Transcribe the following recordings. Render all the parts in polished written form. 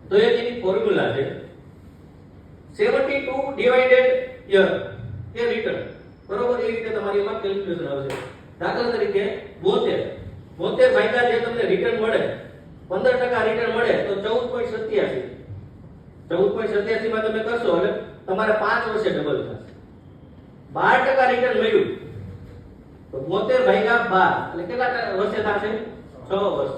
તો એની ફોર્મ્યુલા છે 72 divided year એ return, બરોબર? એ રીતે તમારી એમાં કેલ્ક્યુલેશન આવશે. દાખલા તરીકે 72 ભાગ્યા જે તમને રિટર્ન મળે 15% રિટર્ન મળે તો 14.87. 14.87 માં તમે કરશો એટલે તમારે 5 વર્ષે ડબલ થશે. 12% રિટર્ન મળ્યું તો 72 ભાગ્યા 12 એટલે કેટલા વર્ષે થશે? 6 વર્ષ.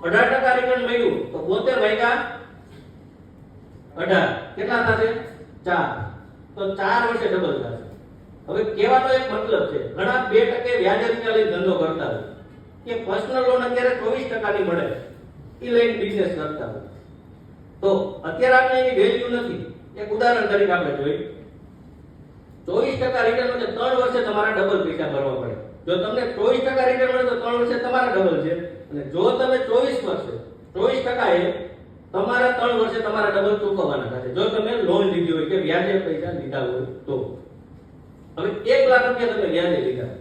18% રિટર્ન મળ્યું તો 72 ભાગ્યા 18 કેટલા થશે? 4. તો 4 વર્ષે ડબલ થશે. હવે કહેવાનો એક મતલબ છે, ઘણા 2% વ્યાજે રૂપિયા લઈને ધંધો કરતા હોય કે પર્સનલ લોન અત્યારે 24% ની મળે એ લઈને બિઝનેસ કરતા હોય, તો અત્યારે આપણે એની વેલ્યુ નથી. એક ઉદાહરણ તરીકે આપણે જોઈએ 24% રિટર્ન એટલે 3 વર્ષે તમારા ડબલ પૈસા ભરવા પડે. જો તમને 24% રિટર્ન મળે તો 3 વર્ષે તમારા ડબલ છે, અને જો તમે 24 વર્ષે 24% એ તમારા 3 વર્ષે તમારા ડબલ ચૂકવવાના થશે જો તમે લોન લીધી હોય કે વ્યાજે પૈસા લીધા હોય તો. હવે 1 લાખ રૂપિયા તમે વ્યાજે લીધા,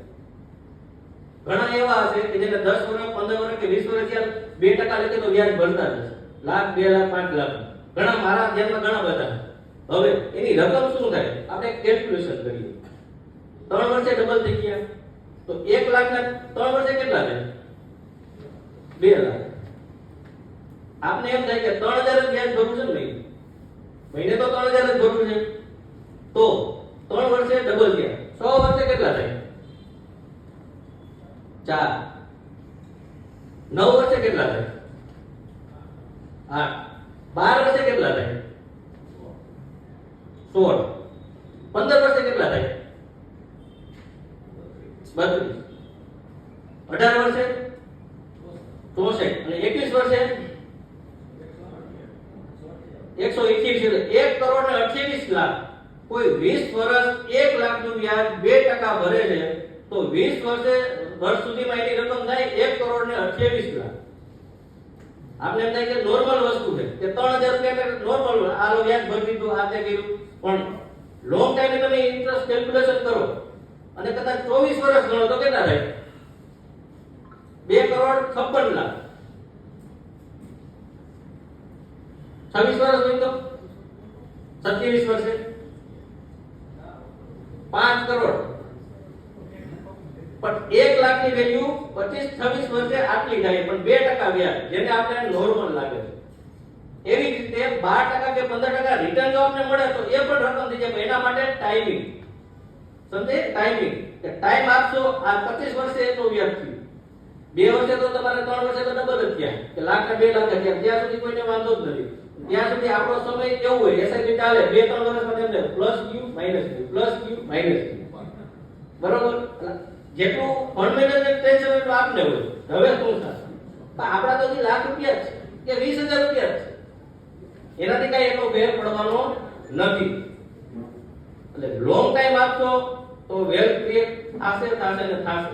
ઘણા એવા હશે કે જેને 10 વર્ષ 15 વર્ષ કે 20 વર્ષ થયા 2% લેકે તો વ્યાજ ભરતા જ હશે, લાખ 2 લાખ 5 લાખ. ઘણા મારા ધ્યાનમાં ઘણા બધા. હવે એની રકમ શું થાય આપણે કેલ્ક્યુલેશન કરીએ. 3 વર્ષે ડબલ થઈ ગયા તો 1 લાખ ના 3 વર્ષે કેટલા થાય? 2 લાખ. આપને એમ થાય કે 3000 જ વ્યાજ ભરવું છે ને મહિને તો 3000 જ ભરવું છે, તો 3 વર્ષે ડબલ થયા 100 વર્ષે કેટલા થાય? 4. 9 વર્ષે કેટલા થાય? 8. 12 વર્ષે કેટલા થાય? 16. 15 વર્ષે કેટલા થાય? 32. 18 વર્ષે 64 અને 21 વર્ષે 128. 1 કરોડ ને 28 લાખ. કોઈ 20 વર્ષ 1 લાખ નું વ્યાજ 2% ભરે છે તો 20 વર્ષ સુધીમાં એની રકમ થાય 1 કરોડ ને 28 લાખ. આપણે એમ થાય કે નોર્મલ વસ્તુ છે કે 3000 રૂપિયા નોર્મલ આલો વ્યાજ ભરી દીધું આ તે કર્યું, પણ લોંગ ટાઈમે તમે ઇન્ટરેસ્ટ કેલ્ક્યુલેશન કરો અને કદાચ 24 વર્ષ ગણો તો કેટલા થાય? 2 કરોડ 56 લાખ. 26 વર્ષ હોય તો 27 વર્ષે 5 કરોડ. પણ 1 લાખ ની વેલ્યુ 25-26 વર્ષે આટલી થાય, પણ 2% વ્યાજ જેને આપણે નોર્મલ લાગે છે. એવી રીતે 12% કે 15% રિટર્ન જો આપણે મળે તો એ પણ રકમ થઈ જાય. એના માટે ટાઈમિંગ સમજે, ટાઈમિંગ કે ટાઈમ આપશો આ 25 વર્ષે એટલું વ્યાજ થયું, 2 વર્ષે તો તમારે 3 વર્ષે તો ડબલ જ થયા કે લાખ ને 2 લાખ થયા. ત્યાં સુધી કોઈને વાંધો જ નથી. ત્યાં સુધી આપણો સમય કેવું હોય એસઆઈપી ચાલે 2-3 વર્ષમાં તેમને પ્લસ ક્યુ માઈનસ ક્યુ પ્લસ ક્યુ માઈનસ ક્યુ, બરોબર? જેટલું ફંડ મેનેજમેન્ટ ટેન્શન એટલું આપને હોય. હવે શું થશે? આપડા તો લાખ રૂપિયા છે કે 20000 રૂપિયા છે, એનાથી કઈ એટલો ફેર પડવાનો નથી. એટલે લોંગ ટાઈમ આપશો તો વેલ્થ ક્રિએટ થશે ને થશે.